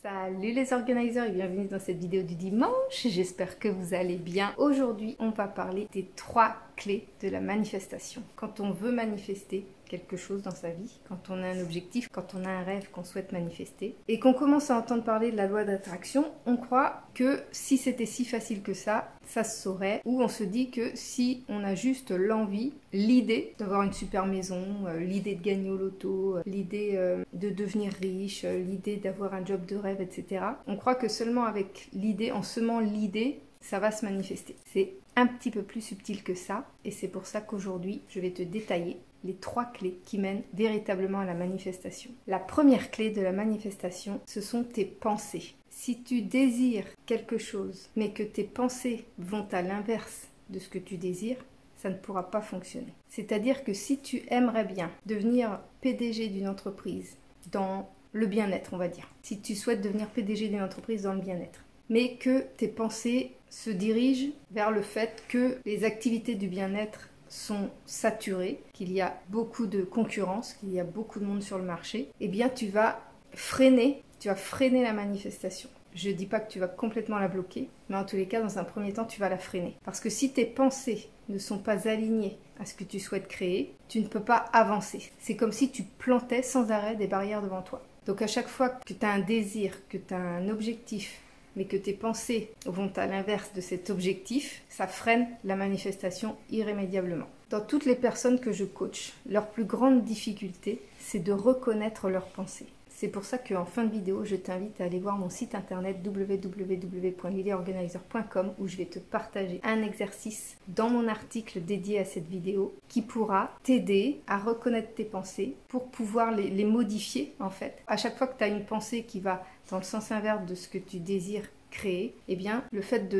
Salut les organiseurs et bienvenue dans cette vidéo du dimanche, j'espère que vous allez bien. Aujourd'hui on va parler des 3 clés de la manifestation. Quand on veut manifester quelque chose dans sa vie, quand on a un objectif, quand on a un rêve qu'on souhaite manifester et qu'on commence à entendre parler de la loi d'attraction, on croit que si c'était si facile que ça se saurait, ou on se dit que si on a juste l'envie, l'idée d'avoir une super maison, l'idée de gagner au loto, l'idée de devenir riche, l'idée d'avoir un job de rêve, etc. On croit que seulement avec l'idée, en semant l'idée, ça va se manifester. C'est un petit peu plus subtil que ça et c'est pour ça qu'aujourd'hui, je vais te détailler les 3 clés qui mènent véritablement à la manifestation. La première clé de la manifestation, ce sont tes pensées. Si tu désires quelque chose, mais que tes pensées vont à l'inverse de ce que tu désires, ça ne pourra pas fonctionner. C'est-à-dire que si tu aimerais bien devenir PDG d'une entreprise dans le bien-être, on va dire, si tu souhaites devenir PDG d'une entreprise dans le bien-être, mais que tes pensées se dirigent vers le fait que les activités du bien-être sont saturées, qu'il y a beaucoup de concurrence, qu'il y a beaucoup de monde sur le marché, eh bien tu vas freiner la manifestation. Je ne dis pas que tu vas complètement la bloquer, mais en tous les cas, dans un premier temps, tu vas la freiner. Parce que si tes pensées ne sont pas alignées à ce que tu souhaites créer, tu ne peux pas avancer. C'est comme si tu plantais sans arrêt des barrières devant toi. Donc à chaque fois que tu as un désir, que tu as un objectif, mais que tes pensées vont à l'inverse de cet objectif, ça freine la manifestation irrémédiablement. Dans toutes les personnes que je coach, leur plus grande difficulté, c'est de reconnaître leurs pensées. C'est pour ça qu'en fin de vidéo, je t'invite à aller voir mon site internet www.lilyorganizer.com où je vais te partager un exercice dans mon article dédié à cette vidéo qui pourra t'aider à reconnaître tes pensées pour pouvoir les modifier en fait. À chaque fois que tu as une pensée qui va dans le sens inverse de ce que tu désires créer, eh bien, le fait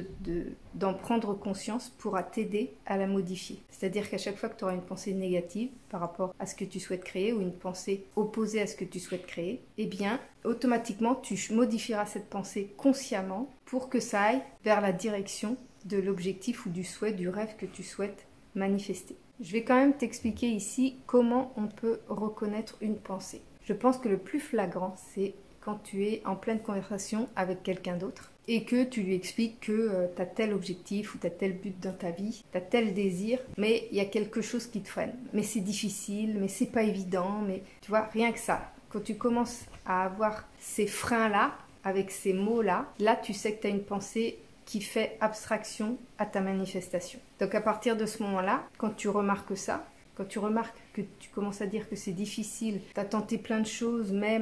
d'en prendre conscience pourra t'aider à la modifier. C'est-à-dire qu'à chaque fois que tu auras une pensée négative par rapport à ce que tu souhaites créer ou une pensée opposée à ce que tu souhaites créer, eh bien, automatiquement, tu modifieras cette pensée consciemment pour que ça aille vers la direction de l'objectif ou du souhait, du rêve que tu souhaites manifester. Je vais quand même t'expliquer ici comment on peut reconnaître une pensée. Je pense que le plus flagrant, c'est quand tu es en pleine conversation avec quelqu'un d'autre et que tu lui expliques que tu as tel objectif ou tu as tel but dans ta vie, tu as tel désir, mais il y a quelque chose qui te freine. Mais c'est difficile, mais c'est pas évident, mais tu vois, rien que ça. Quand tu commences à avoir ces freins-là, avec ces mots-là, là tu sais que tu as une pensée qui fait abstraction à ta manifestation. Donc à partir de ce moment-là, quand tu remarques ça, quand tu remarques que tu commences à dire que c'est difficile, tu as tenté plein de choses, mais,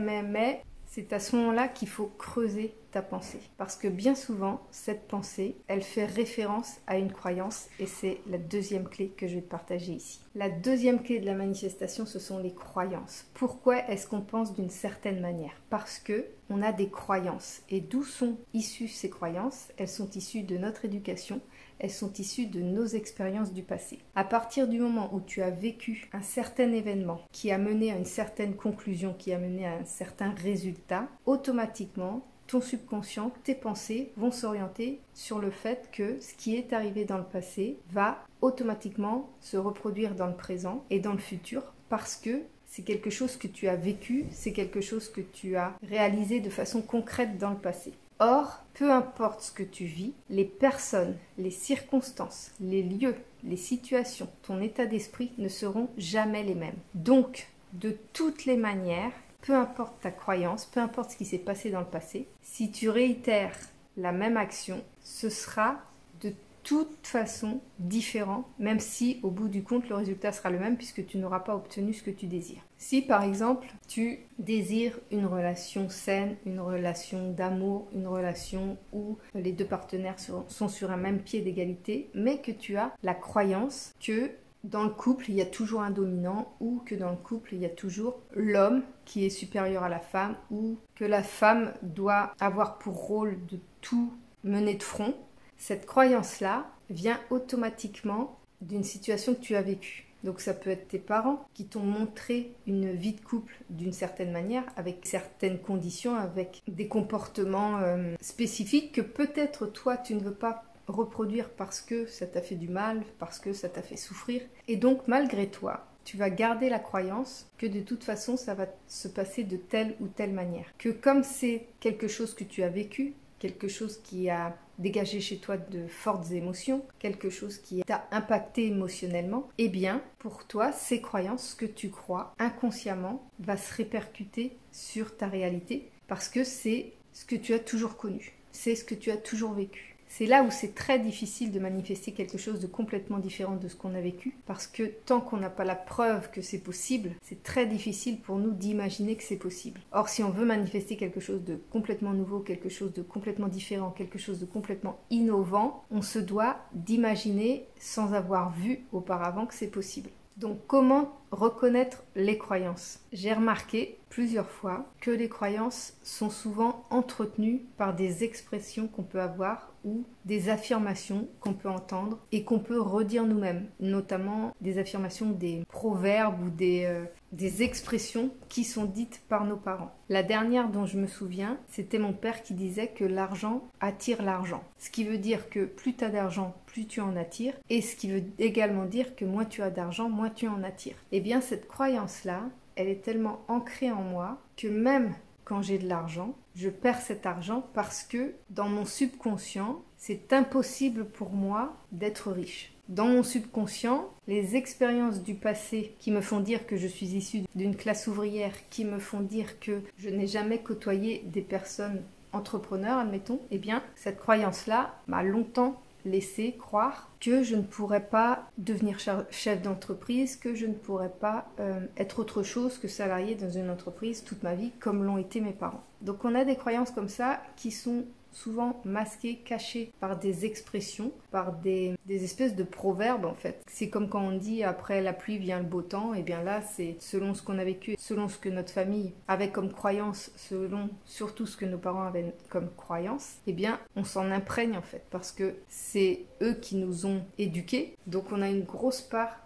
c'est à ce moment-là qu'il faut creuser ta pensée. Parce que bien souvent, cette pensée, elle fait référence à une croyance et c'est la deuxième clé que je vais te partager ici. La deuxième clé de la manifestation, ce sont les croyances. Pourquoi est-ce qu'on pense d'une certaine manière? Parce que on a des croyances. Et d'où sont issues ces croyances? Elles sont issues de notre éducation. Elles sont issues de nos expériences du passé. À partir du moment où tu as vécu un certain événement qui a mené à une certaine conclusion, qui a mené à un certain résultat, automatiquement, ton subconscient, tes pensées vont s'orienter sur le fait que ce qui est arrivé dans le passé va automatiquement se reproduire dans le présent et dans le futur parce que c'est quelque chose que tu as vécu, c'est quelque chose que tu as réalisé de façon concrète dans le passé. Or, peu importe ce que tu vis, les personnes, les circonstances, les lieux, les situations, ton état d'esprit ne seront jamais les mêmes. Donc, de toutes les manières, peu importe ta croyance, peu importe ce qui s'est passé dans le passé, si tu réitères la même action, ce sera de toute façon différent, même si au bout du compte le résultat sera le même puisque tu n'auras pas obtenu ce que tu désires. Si par exemple tu désires une relation saine, une relation d'amour, une relation où les deux partenaires sont sur un même pied d'égalité, mais que tu as la croyance que dans le couple, il y a toujours un dominant ou que dans le couple, il y a toujours l'homme qui est supérieur à la femme ou que la femme doit avoir pour rôle de tout mener de front, cette croyance-là vient automatiquement d'une situation que tu as vécue. Donc ça peut être tes parents qui t'ont montré une vie de couple d'une certaine manière, avec certaines conditions, avec des comportements spécifiques que peut-être toi tu ne veux pas reproduire parce que ça t'a fait du mal, parce que ça t'a fait souffrir. Et donc malgré toi, tu vas garder la croyance que de toute façon ça va se passer de telle ou telle manière. Que comme c'est quelque chose que tu as vécu, quelque chose qui a dégagé chez toi de fortes émotions, quelque chose qui t'a impacté émotionnellement, eh bien, pour toi, ces croyances, ce que tu crois inconsciemment, va se répercuter sur ta réalité parce que c'est ce que tu as toujours connu, c'est ce que tu as toujours vécu. C'est là où c'est très difficile de manifester quelque chose de complètement différent de ce qu'on a vécu, parce que tant qu'on n'a pas la preuve que c'est possible, c'est très difficile pour nous d'imaginer que c'est possible. Or, si on veut manifester quelque chose de complètement nouveau, quelque chose de complètement différent, quelque chose de complètement innovant, on se doit d'imaginer sans avoir vu auparavant que c'est possible. Donc, comment reconnaître les croyances? J'ai remarqué plusieurs fois que les croyances sont souvent entretenues par des expressions qu'on peut avoir ou des affirmations qu'on peut entendre et qu'on peut redire nous-mêmes, notamment des affirmations, des proverbes ou des expressions qui sont dites par nos parents. La dernière dont je me souviens, c'était mon père qui disait que l'argent attire l'argent. Ce qui veut dire que plus tu as d'argent, plus tu en attires, et ce qui veut également dire que moins tu as d'argent, moins tu en attires. Eh bien, cette croyance-là, elle est tellement ancrée en moi que même quand j'ai de l'argent, je perds cet argent parce que dans mon subconscient, c'est impossible pour moi d'être riche. Dans mon subconscient, les expériences du passé qui me font dire que je suis issue d'une classe ouvrière, qui me font dire que je n'ai jamais côtoyé des personnes entrepreneurs, admettons, eh bien, cette croyance-là m'a longtemps laisser croire que je ne pourrais pas devenir chef d'entreprise, que je ne pourrais pas être autre chose que salarié dans une entreprise toute ma vie, comme l'ont été mes parents. Donc on a des croyances comme ça qui sont souvent masquées, cachées par des expressions, par des espèces de proverbes en fait. C'est comme quand on dit après la pluie vient le beau temps, et bien là c'est selon ce qu'on a vécu, selon ce que notre famille avait comme croyance, selon surtout ce que nos parents avaient comme croyance, et bien on s'en imprègne en fait parce que c'est eux qui nous ont éduqués. Donc on a une grosse part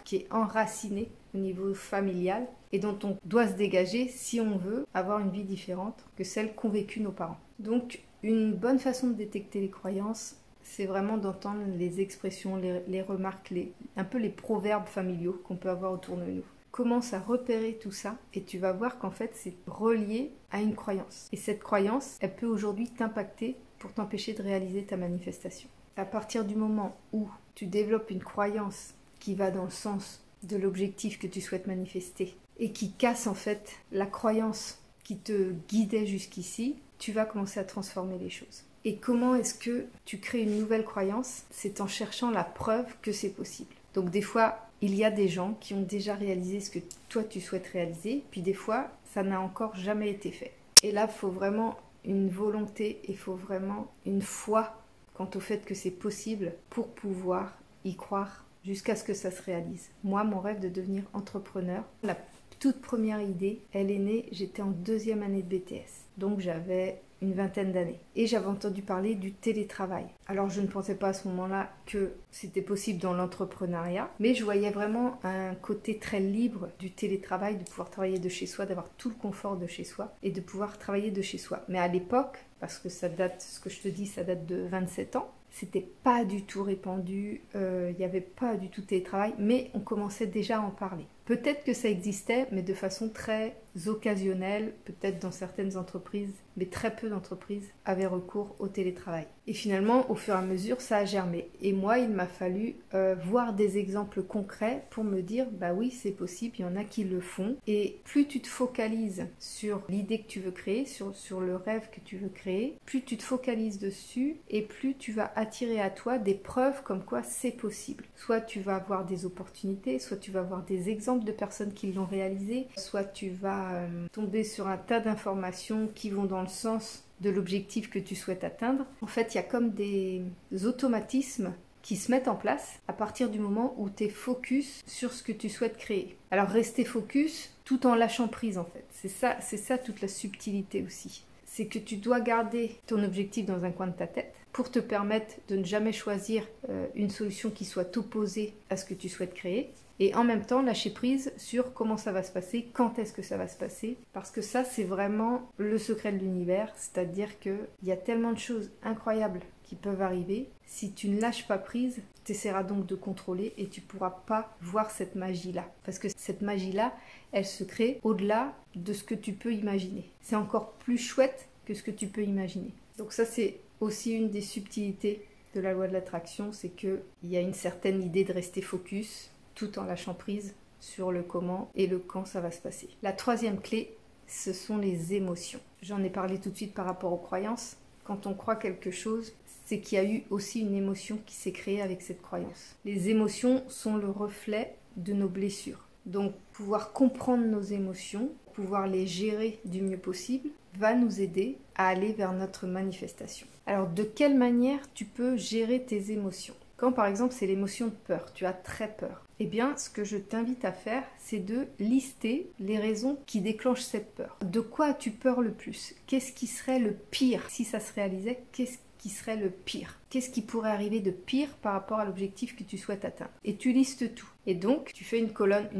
qui est enracinée au niveau familial et dont on doit se dégager si on veut avoir une vie différente que celle qu'ont vécu nos parents. Donc une bonne façon de détecter les croyances, c'est vraiment d'entendre les expressions, les remarques, un peu les proverbes familiaux qu'on peut avoir autour de nous. Commence à repérer tout ça et tu vas voir qu'en fait c'est relié à une croyance. Et cette croyance, elle peut aujourd'hui t'impacter pour t'empêcher de réaliser ta manifestation. À partir du moment où tu développes une croyance qui va dans le sens de l'objectif que tu souhaites manifester et qui casse en fait la croyance qui te guidait jusqu'ici, tu vas commencer à transformer les choses. Et comment est-ce que tu crées une nouvelle croyance? C'est en cherchant la preuve que c'est possible. Donc des fois, il y a des gens qui ont déjà réalisé ce que toi tu souhaites réaliser, puis des fois, ça n'a encore jamais été fait. Et là, il faut vraiment une volonté, il faut vraiment une foi quant au fait que c'est possible pour pouvoir y croire jusqu'à ce que ça se réalise. Moi, mon rêve de devenir entrepreneur, la toute première idée, elle est née, j'étais en 2e année de BTS. Donc j'avais une vingtaine d'années. Et j'avais entendu parler du télétravail. Alors je ne pensais pas à ce moment-là que c'était possible dans l'entrepreneuriat, mais je voyais vraiment un côté très libre du télétravail, de pouvoir travailler de chez soi, d'avoir tout le confort de chez soi et de pouvoir travailler de chez soi. Mais à l'époque, parce que ça date, ce que je te dis, ça date de 27 ans, c'était pas du tout répandu, il n'y avait pas du tout de télétravail, mais on commençait déjà à en parler. Peut-être que ça existait, mais de façon très occasionnelle, peut-être dans certaines entreprises, mais très peu d'entreprises avaient recours au télétravail. Et finalement, au fur et à mesure, ça a germé. Et moi, il m'a fallu voir des exemples concrets pour me dire, bah oui, c'est possible, il y en a qui le font. Et plus tu te focalises sur l'idée que tu veux créer, sur le rêve que tu veux créer, plus tu te focalises dessus et plus tu vas attirer à toi des preuves comme quoi c'est possible. Soit tu vas avoir des opportunités, soit tu vas avoir des exemples de personnes qui l'ont réalisé, soit tu vas tomber sur un tas d'informations qui vont dans le sens de l'objectif que tu souhaites atteindre. En fait, il y a comme des automatismes qui se mettent en place à partir du moment où tu es focus sur ce que tu souhaites créer. Alors rester focus tout en lâchant prise en fait. C'est ça toute la subtilité aussi. C'est que tu dois garder ton objectif dans un coin de ta tête pour te permettre de ne jamais choisir une solution qui soit opposée à ce que tu souhaites créer. Et en même temps, lâcher prise sur comment ça va se passer, quand est-ce que ça va se passer. Parce que ça, c'est vraiment le secret de l'univers. C'est-à-dire qu'il y a tellement de choses incroyables qui peuvent arriver. Si tu ne lâches pas prise, tu essaieras donc de contrôler et tu ne pourras pas voir cette magie-là. Parce que cette magie-là, elle se crée au-delà de ce que tu peux imaginer. C'est encore plus chouette que ce que tu peux imaginer. Donc ça, c'est aussi une des subtilités de la loi de l'attraction, c'est qu'il y a une certaine idée de rester focus tout en lâchant prise sur le comment et le quand ça va se passer. La troisième clé, ce sont les émotions. J'en ai parlé tout de suite par rapport aux croyances. Quand on croit quelque chose, c'est qu'il y a eu aussi une émotion qui s'est créée avec cette croyance. Les émotions sont le reflet de nos blessures. Donc, pouvoir comprendre nos émotions, pouvoir les gérer du mieux possible, va nous aider à aller vers notre manifestation. Alors, de quelle manière tu peux gérer tes émotions ? Quand par exemple c'est l'émotion de peur, tu as très peur, eh bien ce que je t'invite à faire, c'est de lister les raisons qui déclenchent cette peur. De quoi as-tu peur le plus ? Qu'est-ce qui serait le pire si ça se réalisait ? Qu'est-ce qui serait le pire ? Qu'est-ce qui pourrait arriver de pire par rapport à l'objectif que tu souhaites atteindre ? Et tu listes tout. Et donc tu fais une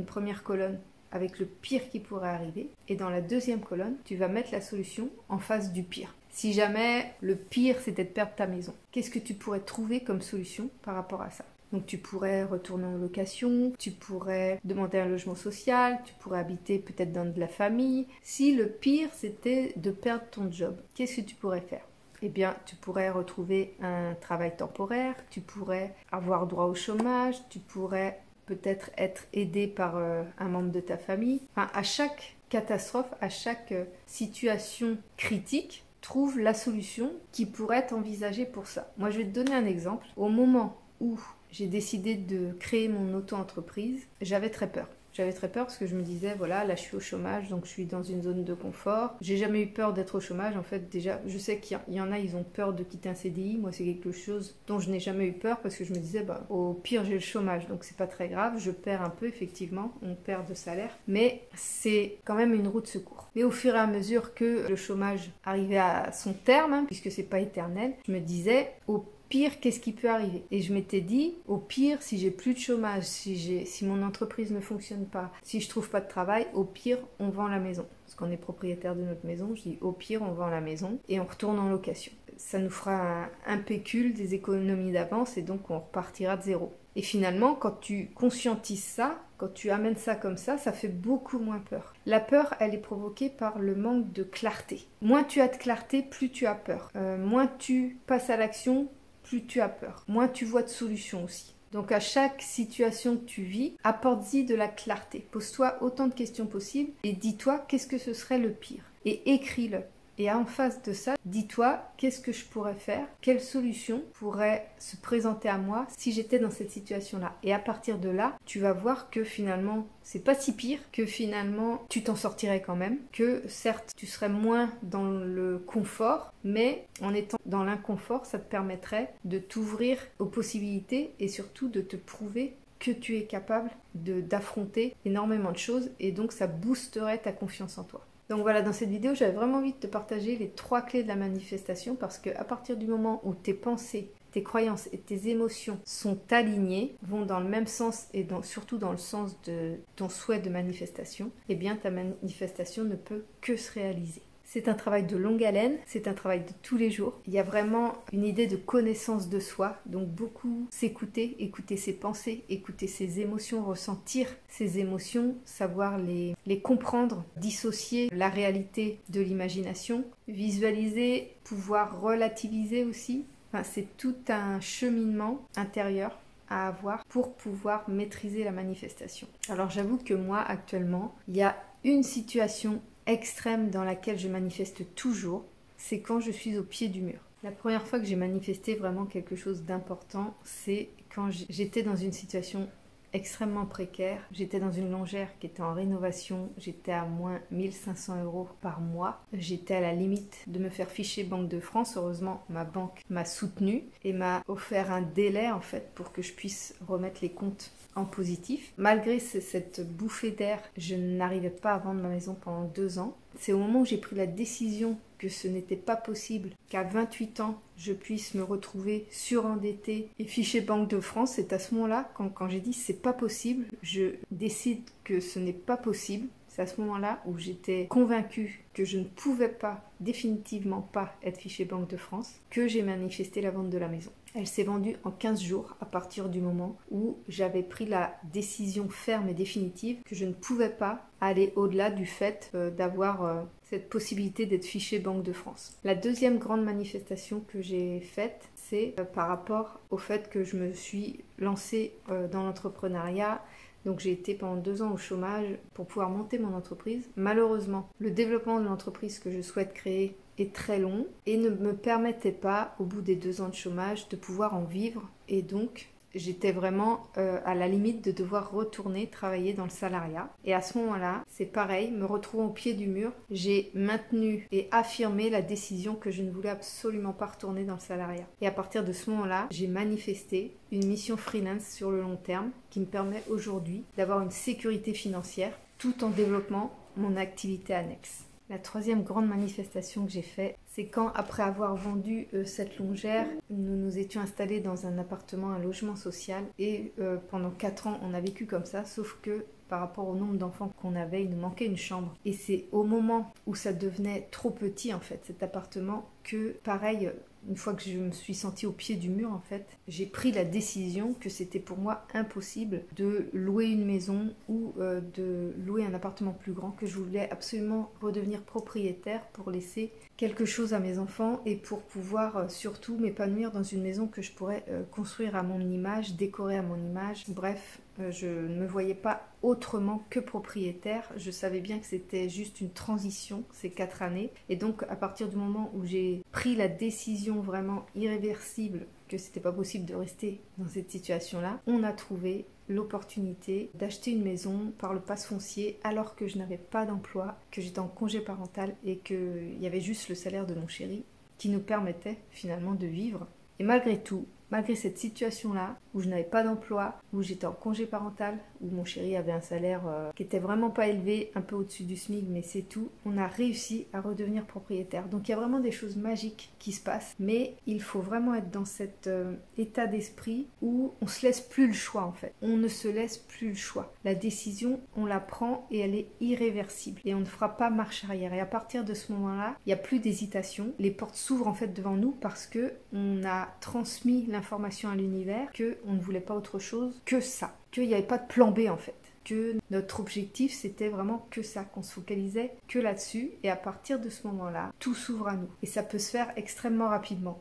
première colonne avec le pire qui pourrait arriver, et dans la deuxième colonne, tu vas mettre la solution en face du pire. Si jamais le pire c'était de perdre ta maison, qu'est-ce que tu pourrais trouver comme solution par rapport à ça ? Donc tu pourrais retourner en location, tu pourrais demander un logement social, tu pourrais habiter peut-être dans de la famille. Si le pire c'était de perdre ton job, qu'est-ce que tu pourrais faire ? Eh bien, tu pourrais retrouver un travail temporaire, tu pourrais avoir droit au chômage, tu pourrais peut-être être aidé par un membre de ta famille. Enfin, à chaque catastrophe, à chaque situation critique, trouve la solution qui pourrait être envisagée pour ça. Moi, je vais te donner un exemple. Au moment où j'ai décidé de créer mon auto-entreprise, j'avais très peur. J'avais très peur parce que je me disais, voilà, là je suis au chômage, donc je suis dans une zone de confort. J'ai jamais eu peur d'être au chômage. En fait, déjà, je sais qu'il y en a, ils ont peur de quitter un CDI. Moi, c'est quelque chose dont je n'ai jamais eu peur parce que je me disais, bah, au pire, j'ai le chômage, donc c'est pas très grave. Je perds un peu, effectivement, on perd de salaire, mais c'est quand même une roue de secours. Mais au fur et à mesure que le chômage arrivait à son terme, hein, puisque c'est pas éternel, je me disais, au pire, qu'est-ce qui peut arriver ? Et je m'étais dit, au pire, si j'ai plus de chômage, si mon entreprise ne fonctionne pas, si je trouve pas de travail, au pire, on vend la maison. Parce qu'on est propriétaire de notre maison, je dis au pire, on vend la maison et on retourne en location. Ça nous fera un pécule, des économies d'avance et donc on repartira de zéro. Et finalement, quand tu conscientises ça, quand tu amènes ça comme ça fait beaucoup moins peur. La peur, elle est provoquée par le manque de clarté. Moins tu as de clarté, plus tu as peur. Moins tu passes à l'action, plus tu as peur. Moins tu vois de solutions aussi. Donc à chaque situation que tu vis, apporte-y de la clarté. Pose-toi autant de questions possibles et dis-toi qu'est-ce que ce serait le pire. Et écris-le. Et en face de ça, dis-toi qu'est-ce que je pourrais faire, quelle solution pourrait se présenter à moi si j'étais dans cette situation-là. Et à partir de là, tu vas voir que finalement, c'est pas si pire, que finalement, tu t'en sortirais quand même, que certes, tu serais moins dans le confort, mais en étant dans l'inconfort, ça te permettrait de t'ouvrir aux possibilités et surtout de te prouver que tu es capable d'affronter énormément de choses et donc ça boosterait ta confiance en toi. Donc voilà, dans cette vidéo, j'avais vraiment envie de te partager les 3 clés de la manifestation parce qu'à partir du moment où tes pensées, tes croyances et tes émotions sont alignées, vont dans le même sens et surtout dans le sens de ton souhait de manifestation, eh bien ta manifestation ne peut que se réaliser. C'est un travail de longue haleine, c'est un travail de tous les jours. Il y a vraiment une idée de connaissance de soi, donc beaucoup s'écouter, écouter ses pensées, écouter ses émotions, ressentir ses émotions, savoir les comprendre, dissocier la réalité de l'imagination, visualiser, pouvoir relativiser aussi. Enfin, c'est tout un cheminement intérieur à avoir pour pouvoir maîtriser la manifestation. Alors j'avoue que moi actuellement, il y a une situation extrême dans laquelle je manifeste toujours, c'est quand je suis au pied du mur. La première fois que j'ai manifesté vraiment quelque chose d'important, c'est quand j'étais dans une situation extrêmement précaire. J'étais dans une longère qui était en rénovation, j'étais à moins 1500 € par mois. J'étais à la limite de me faire ficher Banque de France. Heureusement, ma banque m'a soutenue et m'a offert un délai en fait pour que je puisse remettre les comptes en positif. Malgré cette bouffée d'air, je n'arrivais pas à vendre ma maison pendant 2 ans. C'est au moment où j'ai pris la décision que ce n'était pas possible qu'à 28 ans, je puisse me retrouver surendettée et fichée Banque de France. C'est à ce moment-là, quand j'ai dit c'est pas possible, je décide que ce n'est pas possible. c'est à ce moment-là où j'étais convaincue que je ne pouvais pas, définitivement pas, être fichée Banque de France, que j'ai manifesté la vente de la maison. Elle s'est vendue en 15 jours à partir du moment où j'avais pris la décision ferme et définitive que je ne pouvais pas aller au-delà du fait d'avoir cette possibilité d'être fichée Banque de France. La deuxième grande manifestation que j'ai faite, c'est par rapport au fait que je me suis lancée dans l'entrepreneuriat. Donc j'ai été pendant 2 ans au chômage pour pouvoir monter mon entreprise. Malheureusement, le développement de l'entreprise que je souhaite créer est très long et ne me permettait pas, au bout des 2 ans de chômage, de pouvoir en vivre. Et donc, j'étais vraiment à la limite de devoir retourner travailler dans le salariat. Et à ce moment-là, c'est pareil, me retrouvant au pied du mur, j'ai maintenu et affirmé la décision que je ne voulais absolument pas retourner dans le salariat. Et à partir de ce moment-là, j'ai manifesté une mission freelance sur le long terme qui me permet aujourd'hui d'avoir une sécurité financière tout en développant mon activité annexe. La troisième grande manifestation que j'ai faite, c'est quand, après avoir vendu cette longère, nous nous étions installés dans un appartement, un logement social, et pendant 4 ans, on a vécu comme ça, sauf que par rapport au nombre d'enfants qu'on avait, il nous manquait une chambre. Et c'est au moment où ça devenait trop petit, en fait, cet appartement, que, pareil, une fois que je me suis sentie au pied du mur, en fait, j'ai pris la décision que c'était pour moi impossible de louer une maison ou de louer un appartement plus grand, que je voulais absolument redevenir propriétaire pour laisser quelque chose à mes enfants et pour pouvoir surtout m'épanouir dans une maison que je pourrais construire à mon image, décorer à mon image. Bref, je ne me voyais pas autrement que propriétaire. Je savais bien que c'était juste une transition, ces 4 années. Et donc, à partir du moment où j'ai pris la décision vraiment irréversible que c'était pas possible de rester dans cette situation-là, on a trouvé l'opportunité d'acheter une maison par le pass foncier alors que je n'avais pas d'emploi, que j'étais en congé parental et qu'il y avait juste le salaire de mon chéri qui nous permettait finalement de vivre. Et malgré tout, malgré cette situation-là, où je n'avais pas d'emploi, où j'étais en congé parental, où mon chéri avait un salaire qui était vraiment pas élevé, un peu au-dessus du SMIC, mais c'est tout, on a réussi à redevenir propriétaire. Donc il y a vraiment des choses magiques qui se passent, mais il faut vraiment être dans cet état d'esprit où on se laisse plus le choix en fait. On ne se laisse plus le choix. La décision, on la prend et elle est irréversible. Et on ne fera pas marche arrière. Et à partir de ce moment-là, il n'y a plus d'hésitation. Les portes s'ouvrent en fait devant nous parce que on a transmis l'information à l'univers que on ne voulait pas autre chose que ça, qu'il n'y avait pas de plan B en fait, que notre objectif c'était vraiment que ça, qu'on se focalisait que là-dessus et à partir de ce moment-là, tout s'ouvre à nous et ça peut se faire extrêmement rapidement.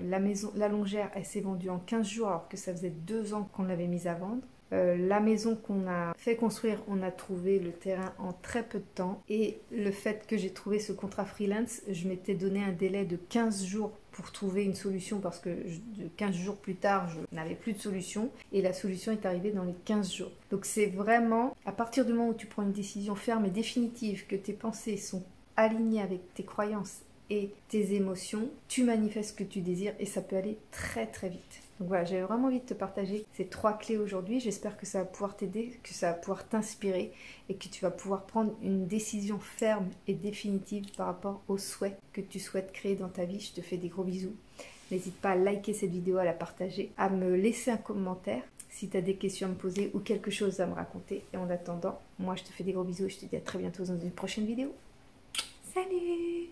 La maison, la longère, elle s'est vendue en 15 jours alors que ça faisait 2 ans qu'on l'avait mise à vendre. La maison qu'on a fait construire, on a trouvé le terrain en très peu de temps et le fait que j'ai trouvé ce contrat freelance, je m'étais donné un délai de 15 jours pour trouver une solution parce que 15 jours plus tard, je n'avais plus de solution et la solution est arrivée dans les 15 jours. Donc c'est vraiment, à partir du moment où tu prends une décision ferme et définitive, que tes pensées sont alignées avec tes croyances et tes émotions, tu manifestes ce que tu désires et ça peut aller très très vite. Donc voilà, j'avais vraiment envie de te partager ces 3 clés aujourd'hui. J'espère que ça va pouvoir t'aider, que ça va pouvoir t'inspirer et que tu vas pouvoir prendre une décision ferme et définitive par rapport aux souhaits que tu souhaites créer dans ta vie. Je te fais des gros bisous. N'hésite pas à liker cette vidéo, à la partager, à me laisser un commentaire si tu as des questions à me poser ou quelque chose à me raconter. Et en attendant, moi je te fais des gros bisous et je te dis à très bientôt dans une prochaine vidéo. Salut!